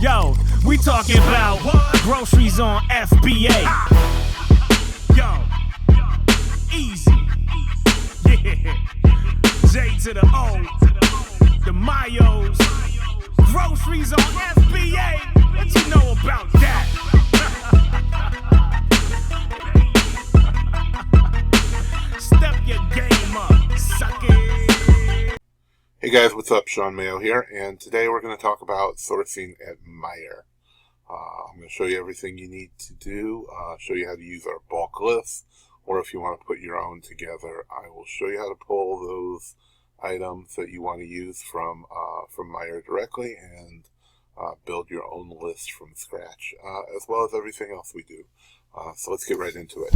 Yo, we talking about groceries on FBA. Yo, easy. Yeah. J to the O, the Mayos. Groceries on FBA. What you know about that? Step your game up, suck it. Hey guys, what's up? Shawn Mayo here, and today we're going to talk about sourcing at Meijer. I'm going to show you everything you need to do, show you how to use our bulk lists, or if you want to put your own together, I will show you how to pull those items that you want to use from Meijer directly and build your own list from scratch, as well as everything else we do. So let's get right into it.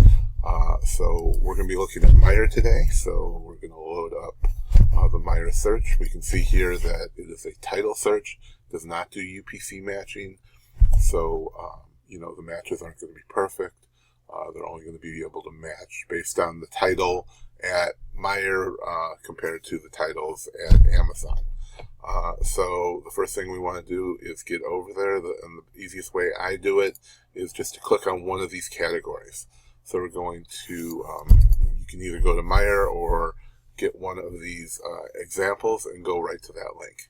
So we're going to be looking at Meijer today, so we're going to load up the Meijer search. We can see here that it is a title search, does not do UPC matching, so the matches aren't going to be perfect. They're only going to be able to match based on the title at Meijer compared to the titles at Amazon. So the first thing we want to do is get over there, and the easiest way I do it is just to click on one of these categories. So we're going to, you can either go to Meijer or get one of these examples and go right to that link.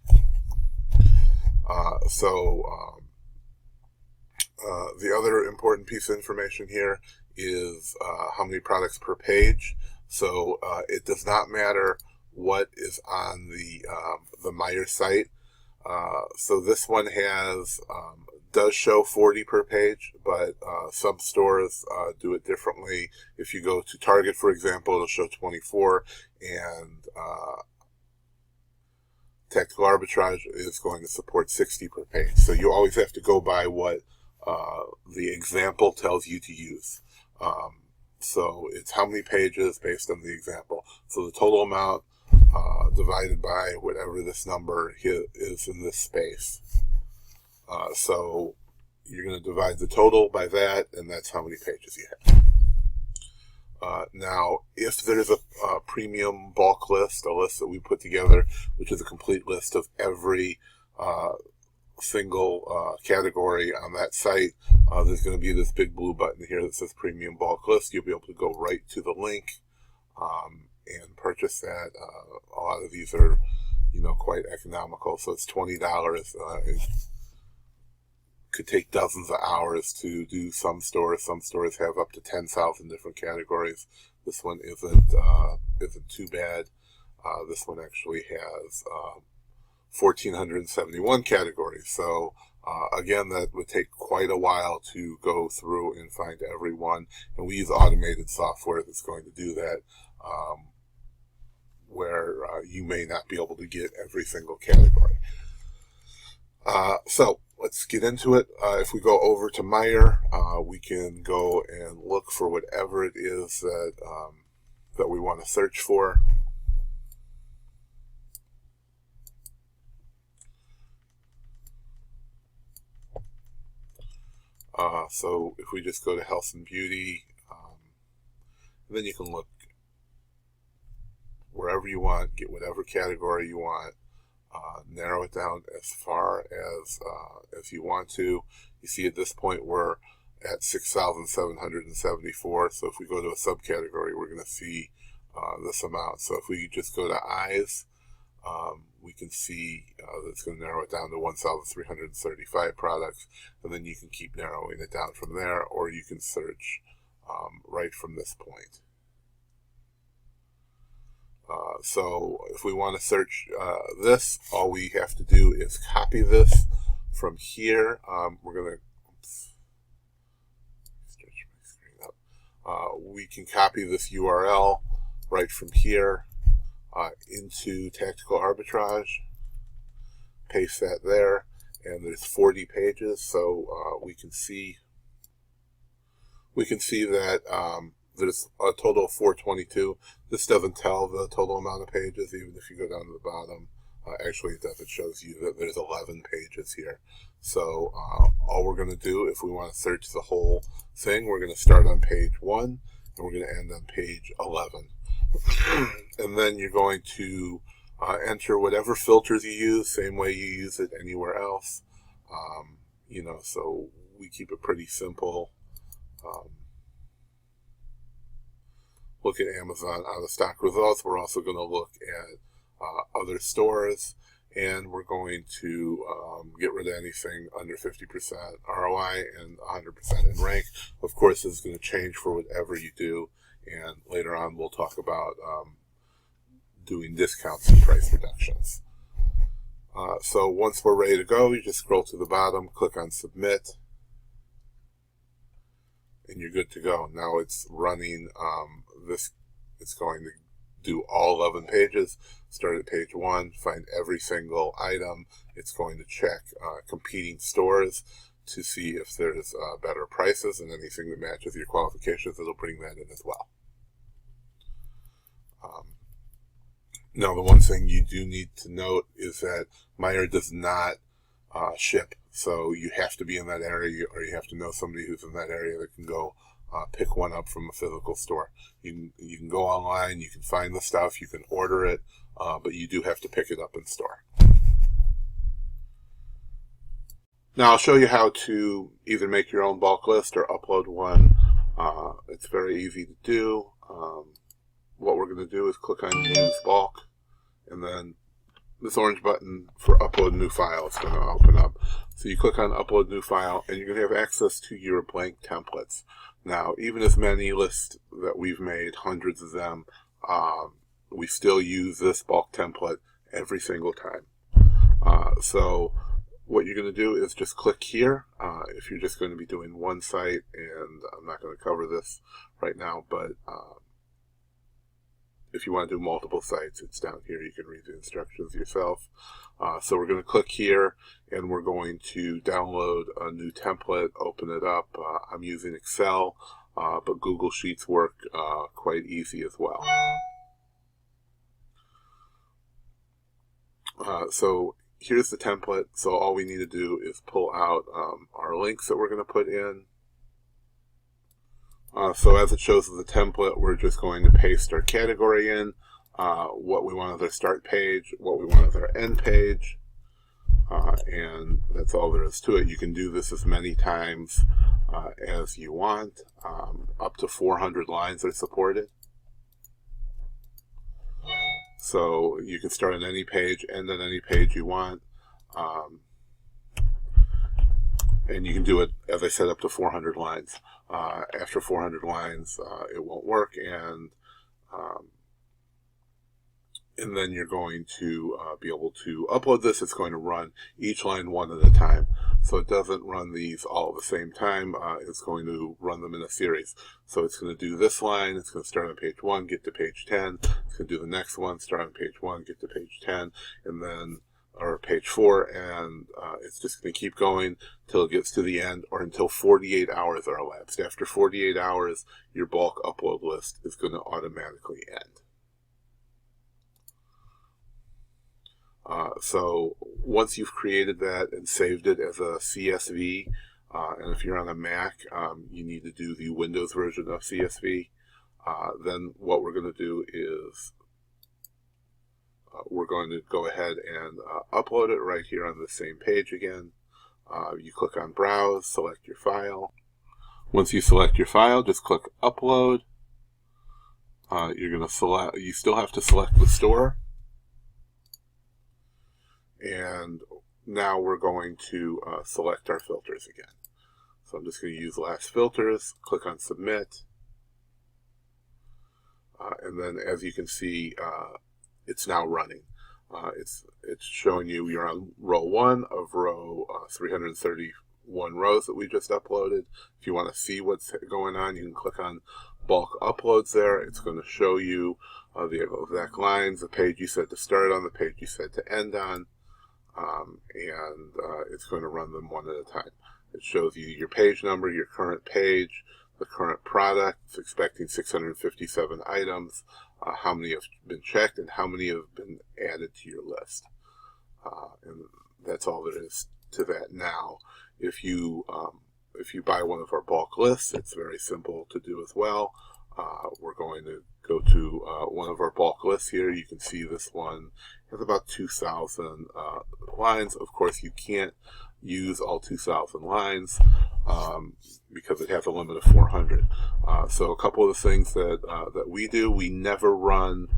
The other important piece of information here is how many products per page. So it does not matter what is on the Meijer site. So this one does show 40 per page, but some stores do it differently. If you go to Target, for example, it'll show 24, and Tactical Arbitrage is going to support 60 per page. So you always have to go by what the example tells you to use. So it's how many pages based on the example. So the total amount divided by whatever this number is in this space. So you're going to divide the total by that, and that's how many pages you have. Now, if there's a premium bulk list, a list that we put together, which is a complete list of every single category on that site, there's going to be this big blue button here that says Premium Bulk List. You'll be able to go right to the link and purchase that. A lot of these are, quite economical, so it's $20. It could take dozens of hours to do some stores. Some stores have up to 10,000 different categories. This one isn't too bad. This one actually has 1,471 categories. So again, that would take quite a while to go through and find every one. And we use automated software that's going to do that, where you may not be able to get every single category. So let's get into it. If we go over to Meijer, we can go and look for whatever it is that we want to search for. So if we just go to health and beauty, then you can look wherever you want, get whatever category you want, narrow it down as far as you want to. You see at this point we're at 6,774. So if we go to a subcategory, we're going to see this amount. So if we just go to eyes, we can see that it's going to narrow it down to 1,335 products, and then you can keep narrowing it down from there, or you can search right from this point. So if we want to search this, all we have to do is copy this from here. We're going to stretch my screen up. We can copy this URL right from here into Tactical Arbitrage, paste that there, and there's 40 pages. So we can see that there's a total of 422. This doesn't tell the total amount of pages, even if you go down to the bottom. Actually, it does. It shows you that there's 11 pages here. So all we're going to do, if we want to search the whole thing, we're going to start on page 1, and we're going to end on page 11. And then you're going to enter whatever filters you use, same way you use it anywhere else. So we keep it pretty simple. Look at Amazon out of stock results. We're also going to look at other stores, and we're going to get rid of anything under 50% ROI and 100% in rank. Of course, this is going to change for whatever you do, and later on we'll talk about doing discounts and price reductions. So once we're ready to go, you just scroll to the bottom, click on Submit, and you're good to go. Now it's running it's going to do all 11 pages. Start at page 1, find every single item. It's going to check competing stores to see if there's better prices, and anything that matches your qualifications, it'll bring that in as well. Now, the one thing you do need to note is that Meijer does not ship, so you have to be in that area, or you have to know somebody who's in that area that can go pick one up from a physical store. You can go online, you can find the stuff, you can order it, but you do have to pick it up in store. Now I'll show you how to either make your own bulk list or upload one. It's very easy to do. What we're going to do is click on Use Bulk, and then this orange button for Upload New File is going to open up. So you click on Upload New File, and you're going to have access to your blank templates. Now, even as many lists that we've made, hundreds of them, we still use this bulk template every single time. So what you're going to do is just click here. If you're just going to be doing one site, and I'm not going to cover this right now, but if you want to do multiple sites, it's down here. You can read the instructions yourself. So we're going to click here, and we're going to download a new template, open it up. I'm using Excel, but Google Sheets work quite easy as well. So here's the template. So all we need to do is pull out our links that we're going to put in. So as it shows in the template, we're just going to paste our category in, what we want as our start page, what we want as our end page, and that's all there is to it. You can do this as many times as you want. Up to 400 lines are supported. So you can start on any page, end on any page you want. And you can do it, as I said, up to 400 lines. After 400 lines, it won't work, and then you're going to be able to upload this. It's going to run each line one at a time. So it doesn't run these all at the same time. It's going to run them in a series. So it's going to do this line. It's going to start on page 1, get to page 10. It's going to do the next one, start on page 1, get to page 10, and then or page 4, and it's just going to keep going till it gets to the end, or until 48 hours are elapsed. After 48 hours, your bulk upload list is going to automatically end. So once you've created that and saved it as a CSV, and if you're on a Mac, you need to do the Windows version of CSV, then what we're going to do is we're going to go ahead and upload it right here on the same page again. You click on Browse, select your file. Once you select your file, just click Upload. You're going to select. You still have to select the store. And now we're going to select our filters again. So I'm just going to use Last Filters. Click on Submit. And then, as you can see, it's now running. It's showing you you're on row 1 of row 331 rows that we just uploaded. If you want to see what's going on, you can click on Bulk Uploads there. It's going to show you the exact lines, the page you said to start on, the page you said to end on, and it's going to run them one at a time. It shows you your page number, your current page, the current product. It's expecting 657 items. How many have been checked, and how many have been added to your list. And that's all there is to that. Now, if you buy one of our bulk lists, it's very simple to do as well. We're going to go to one of our bulk lists here. You can see this one has about 2,000 lines. Of course, you can't use all 2,000 lines because it has a limit of 400. So a couple of the things that we do, we never run.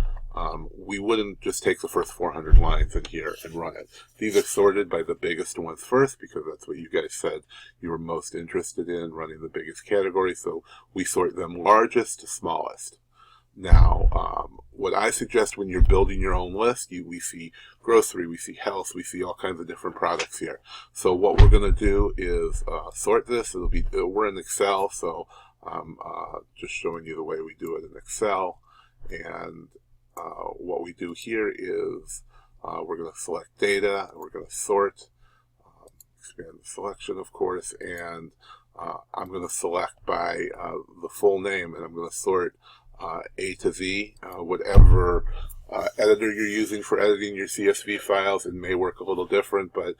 We wouldn't just take the first 400 lines in here and run it. These are sorted by the biggest ones first because that's what you guys said you were most interested in, running the biggest category. So we sort them largest to smallest. Now, what I suggest when you're building your own list, we see grocery, we see health, we see all kinds of different products here. So what we're going to do is sort this. We're in Excel, so I'm just showing you the way we do it in Excel. And what we do here is we're going to select data, and we're going to sort, expand the selection, of course, and I'm going to select by the full name, and I'm going to sort A to Z, whatever editor you're using for editing your CSV files. It may work a little different, but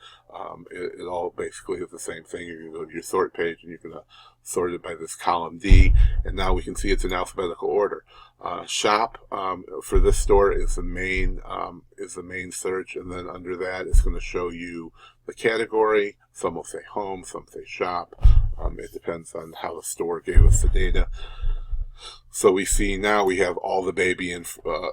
it all basically is the same thing. You're going to go to your sort page, and you're going to sort it by this column D, and now we can see it's in alphabetical order. Shop for this store is the main search, and then under that it's going to show you the category. Some will say home, some say shop. It depends on how the store gave us the data. So we see now we have all the baby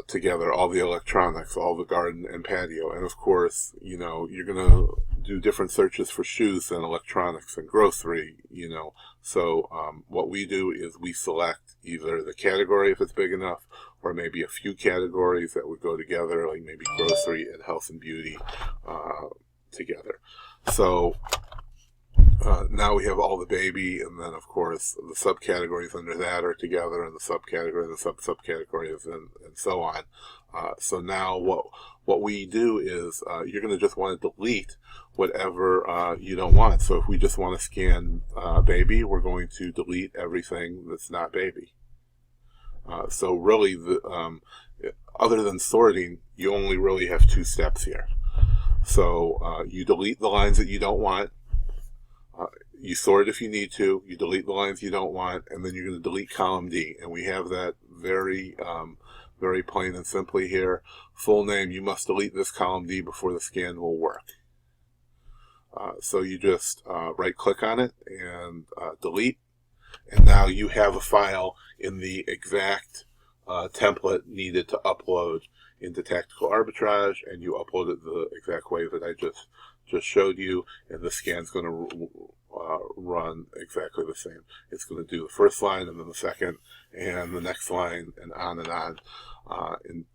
together, all the electronics, all the garden and patio. And of course, you're going to do different searches for shoes than electronics and grocery, So what we do is we select either the category if it's big enough, or maybe a few categories that would go together, like maybe grocery and health and beauty together. So now we have all the baby, and then of course the subcategories under that are together, and the subcategory, the subcategories, and so on. So now what we do is you're going to just want to delete whatever you don't want. So if we just want to scan baby, we're going to delete everything that's not baby. So really, other than sorting, you only really have two steps here. So you delete the lines that you don't want. You sort if you need to, you delete the lines you don't want, and then you're going to delete column D. And we have that very plain and simply here. Full name, you must delete this column D before the scan will work. So you just right click on it and delete. And now you have a file in the exact template needed to upload into Tactical Arbitrage, and you upload it the exact way that I just showed you, and the scan's going to run exactly the same. It's going to do the first line, and then the second, and the next line, and on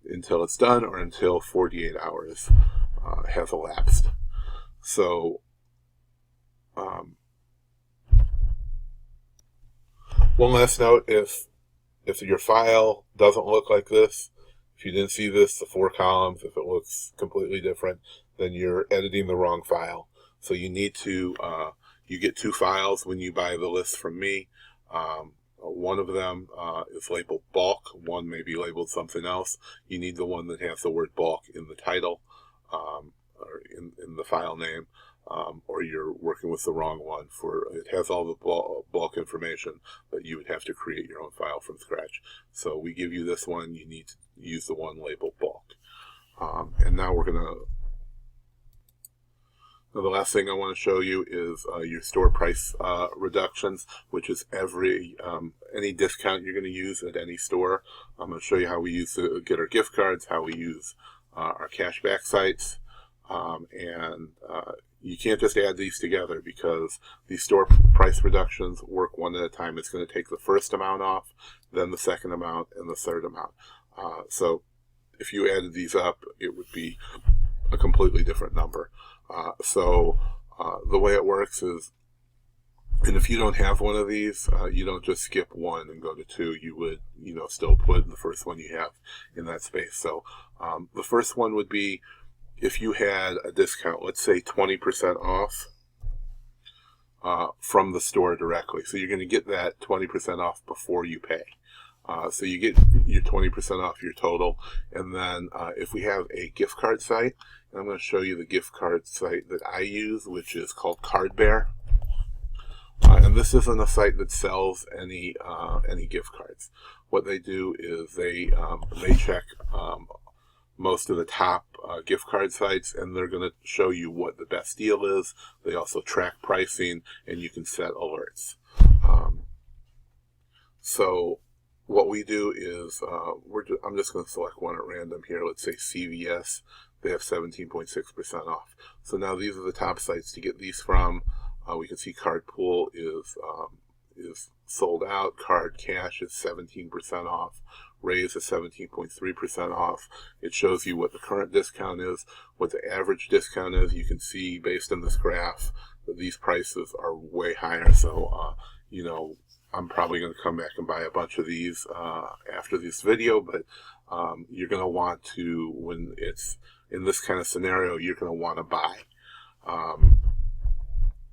until it's done, or until 48 hours has elapsed. So one last note, if your file doesn't look like this, if you didn't see this, the 4 columns, if it looks completely different, then you're editing the wrong file. So you need to, you get 2 files when you buy the list from me. One of them is labeled bulk, one may be labeled something else. You need the one that has the word bulk in the title, or in the file name, or you're working with the wrong one. It has all the bulk information, but you would have to create your own file from scratch. So we give you this one, you need to use the one labeled bulk. And now we're going to, the last thing I want to show you is your store price reductions, which is any discount you're going to use at any store. I'm going to show you how we get our gift cards, how we use our cashback sites, and you can't just add these together because these store price reductions work one at a time. It's going to take the first amount off, then the second amount, and the third amount. So if you added these up, it would be a completely different number. So the way it works is, and if you don't have one of these, you don't just skip 1 and go to 2. You would, still put the first one you have in that space. So the first one would be if you had a discount, let's say 20% off from the store directly. So you're going to get that 20% off before you pay. So you get your 20% off your total. And then if we have a gift card site, and I'm going to show you the gift card site that I use, which is called Cardbear. And this isn't a site that sells any gift cards. What they do is they check most of the top gift card sites, and they're going to show you what the best deal is. They also track pricing, and you can set alerts. So what we do is I'm just going to select one at random here. Let's say CVS. They have 17.6% off. So now these are the top sites to get these from. We can see Card Pool is sold out. Card Cash is 17% off. Raise is 17.3% off. It shows you what the current discount is, what the average discount is. You can see based on this graph that these prices are way higher. So, I'm probably going to come back and buy a bunch of these after this video, but you're going to want to, when it's in this kind of scenario, you're going to want to buy.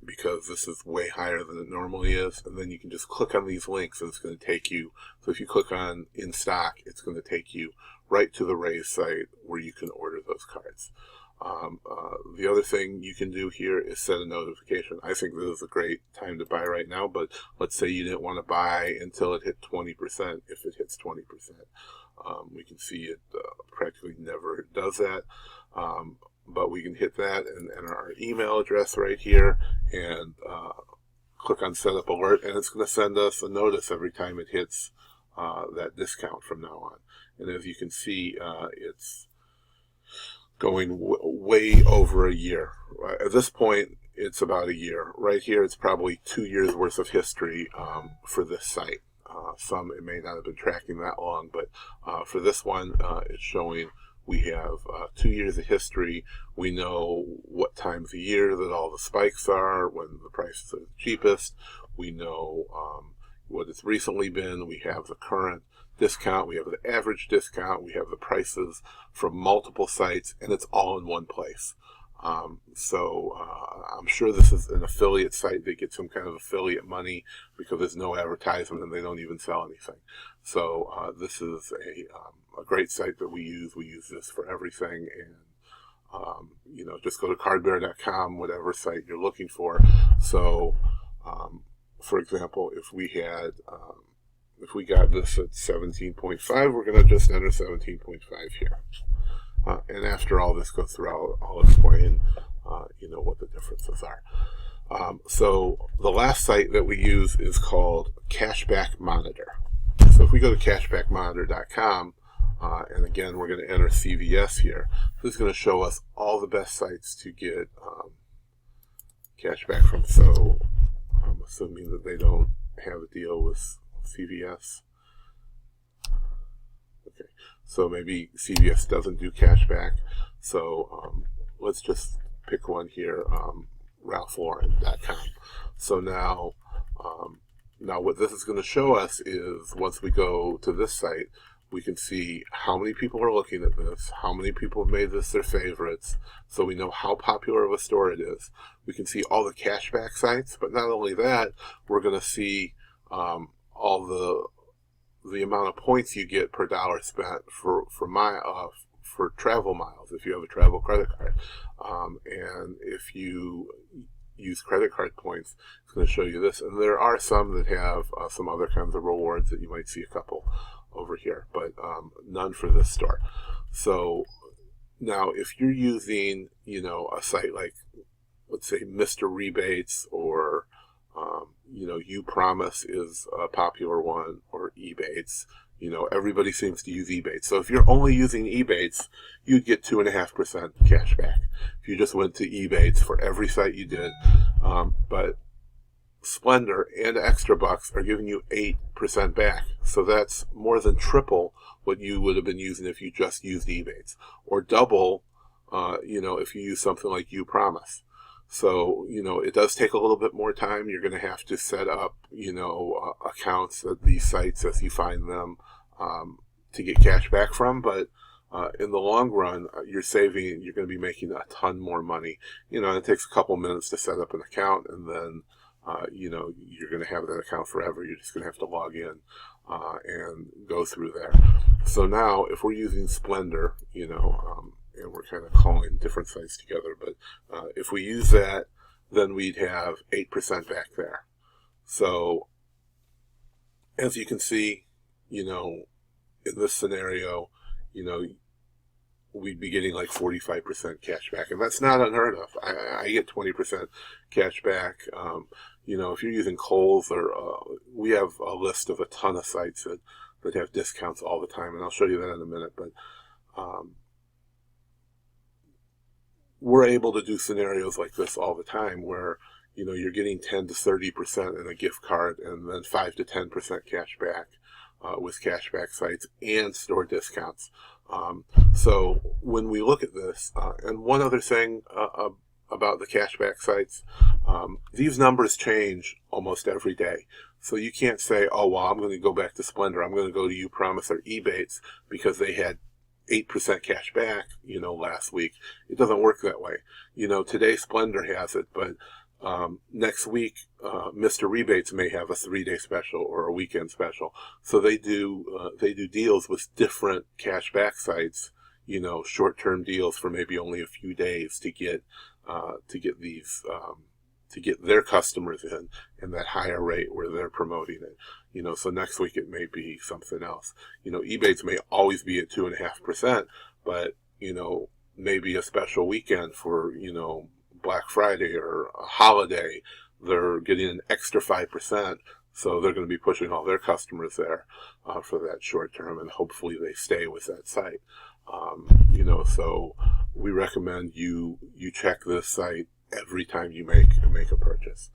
Because this is way higher than it normally is, and then you can just click on these links and it's going to take you, so if you click on in stock, it's going to take you right to the Raise site where you can order those cards. The other thing you can do here is set a notification. I think this is a great time to buy right now, but let's say you didn't want to buy until it hit 20%. If it hits 20%, we can see it practically never does that. But we can hit that and enter our email address right here and click on Setup Alert, and it's going to send us a notice every time it hits that discount from now on. And as you can see, it's going way over a year. At this point, it's about a year. Right here, it's probably 2 years worth of history for this site. Some, it may not have been tracking that long, but for this one, it's showing we have 2 years of history. We know what times of year that all the spikes are, when the prices are the cheapest. We know what it's recently been. We have the current discount. We have the average discount. We have the prices from multiple sites, and it's all in one place. So I'm sure this is an affiliate site. They get some kind of affiliate money because there's no advertisement and they don't even sell anything. So this is a great site that we use. We use this for everything, and just go to cardbear.com, whatever site you're looking for. So for example, if we got this at 17.5, we're going to just enter 17.5 here. And after all this goes through, I'll explain, what the differences are. So the last site that we use is called Cashback Monitor. So if we go to cashbackmonitor.com, and again, we're going to enter CVS here. This is going to show us all the best sites to get cashback from. So I'm assuming that they don't have a deal with CVS. Okay, so maybe CVS doesn't do cashback. So let's just pick one here, RalphLauren.com. So now what this is going to show us is once we go to this site, we can see how many people are looking at this, how many people have made this their favorites, so we know how popular of a store it is. We can see all the cashback sites, but not only that, we're going to see all the amount of points you get per dollar spent for travel miles if you have a travel credit card. And if you use credit card points, it's going to show you this. And there are some that have some other kinds of rewards that you might see a couple over here, but none for this store. So now if you're using, a site like, let's say, Mr. Rebates, or You Promise is a popular one, or Ebates. Everybody seems to use Ebates. So if you're only using Ebates, you'd get 2.5% cash back if you just went to Ebates for every site you did. But Splendor and Extra Bucks are giving you 8% back. So that's more than triple what you would have been using if you just used Ebates, or double, if you use something like You Promise. So, it does take a little bit more time. You're going to have to set up, accounts at these sites as you find them to get cash back from. But in the long run, you're going to be making a ton more money. It takes a couple minutes to set up an account, and then, you're going to have that account forever. You're just going to have to log in and go through there. So now, if we're using Splendor, and we're kind of calling different sites together, but if we use that, then we'd have 8% back there. So as you can see, in this scenario, we'd be getting like 45% cash back, and that's not unheard of. I get 20% cash back. If you're using Kohl's, or we have a list of a ton of sites that have discounts all the time, and I'll show you that in a minute. But we're able to do scenarios like this all the time where you're getting 10 to 30% in a gift card, and then 5 to 10% cash back with cashback sites and store discounts. So when we look at this, and one other thing about the cashback sites, these numbers change almost every day. So you can't say, oh, well, I'm going to go back to Splendor, I'm going to go to UPromise or Ebates because they had 8% cash back, last week. It doesn't work that way. Today Splendor has it, but next week, Mr. Rebates may have a 3-day special or a weekend special. So they do deals with different cashback sites, short-term deals for maybe only a few days to get these, to get their customers in that higher rate where they're promoting it. So next week it may be something else. Ebates may always be at 2.5%, but, maybe a special weekend for, Black Friday or a holiday, they're getting an extra 5%, so they're going to be pushing all their customers there for that short term, and hopefully they stay with that site. So we recommend you check this site every time you make a purchase.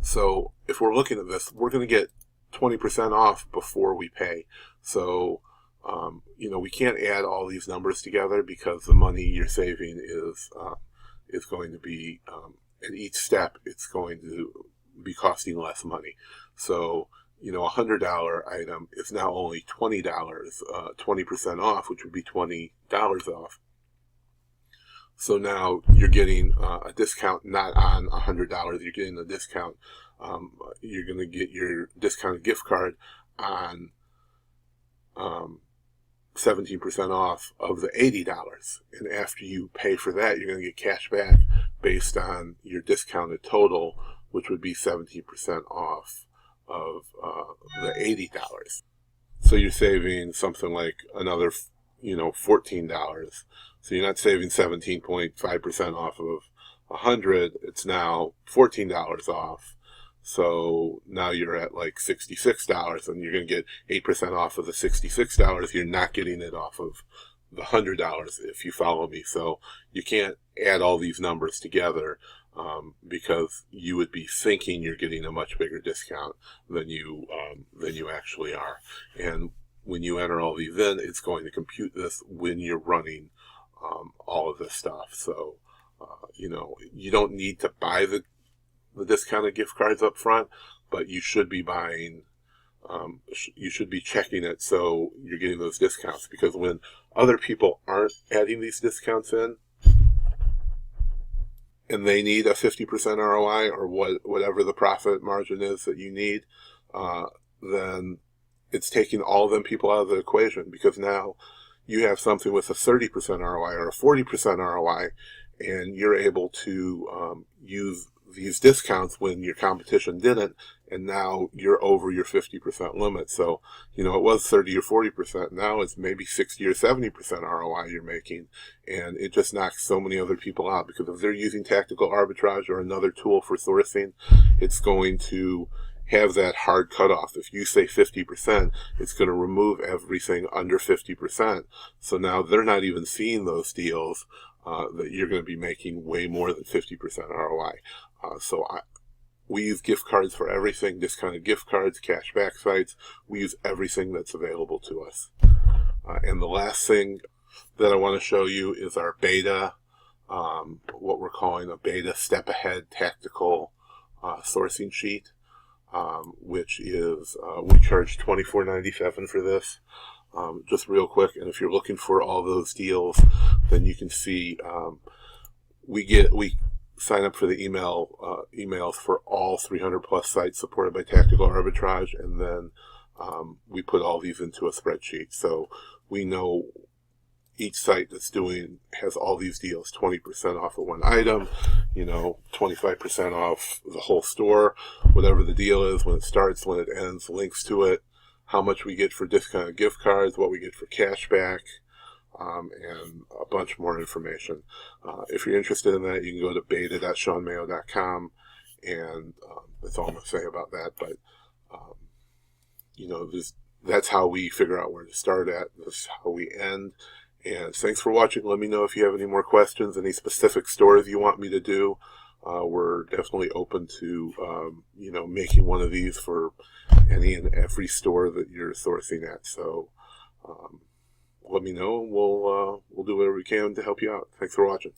So if we're looking at this, we're going to get 20% off before we pay. So we can't add all these numbers together because the money you're saving is going to be, at each step, it's going to be costing less money. So, a $100 item is now only $20, 20% off, which would be $20 off. So now you're getting a discount not on $100, you're getting a discount. You're going to get your discounted gift card on 17% off of the $80. And after you pay for that, you're going to get cash back based on your discounted total, which would be 17% off of the $80. So you're saving something like another, $14. So you're not saving 17.5% off of 100. It's now $14 off. So now you're at like $66, and you're going to get 8% off of the $66. You're not getting it off of the $100, if you follow me. So you can't add all these numbers together because you would be thinking you're getting a much bigger discount than you actually are. And when you enter all these in, it's going to compute this when you're running all of this stuff. So you don't need to buy the discounted gift cards up front, but you should be buying, you should be checking it so you're getting those discounts, because when other people aren't adding these discounts in and they need a 50% ROI or whatever the profit margin is that you need, then it's taking all of them people out of the equation, because now you have something with a 30% ROI or a 40% ROI, and you're able to use these discounts when your competition didn't, and now you're over your 50% limit. So, it was 30 or 40%. Now it's maybe 60 or 70% ROI you're making, and it just knocks so many other people out, because if they're using Tactical Arbitrage or another tool for sourcing, it's going to have that hard cutoff. If you say 50%, it's going to remove everything under 50%. So now they're not even seeing those deals that you're going to be making way more than 50% ROI. We use gift cards for everything, discounted gift cards, cashback sites. We use everything that's available to us. And the last thing that I want to show you is our beta, what we're calling a beta step ahead tactical sourcing sheet, which is, we charge $24.97 for this. Just real quick, and if you're looking for all those deals, then you can see we sign up for the emails for all 300 plus sites supported by Tactical Arbitrage, and then we put all these into a spreadsheet. So we know each site has all these deals, 20% off of one item, 25% off the whole store, whatever the deal is, when it starts, when it ends, links to it, how much we get for discounted gift cards, what we get for cash back, and a bunch more information. If you're interested in that, you can go to beta.shawnmayo.com, and that's all I'm going to say about that. But, that's how we figure out where to start at. That's how we end. And thanks for watching. Let me know if you have any more questions, any specific stores you want me to do. We're definitely open to, making one of these for any and every store that you're sourcing at. So let me know, and we'll do whatever we can to help you out. Thanks for watching.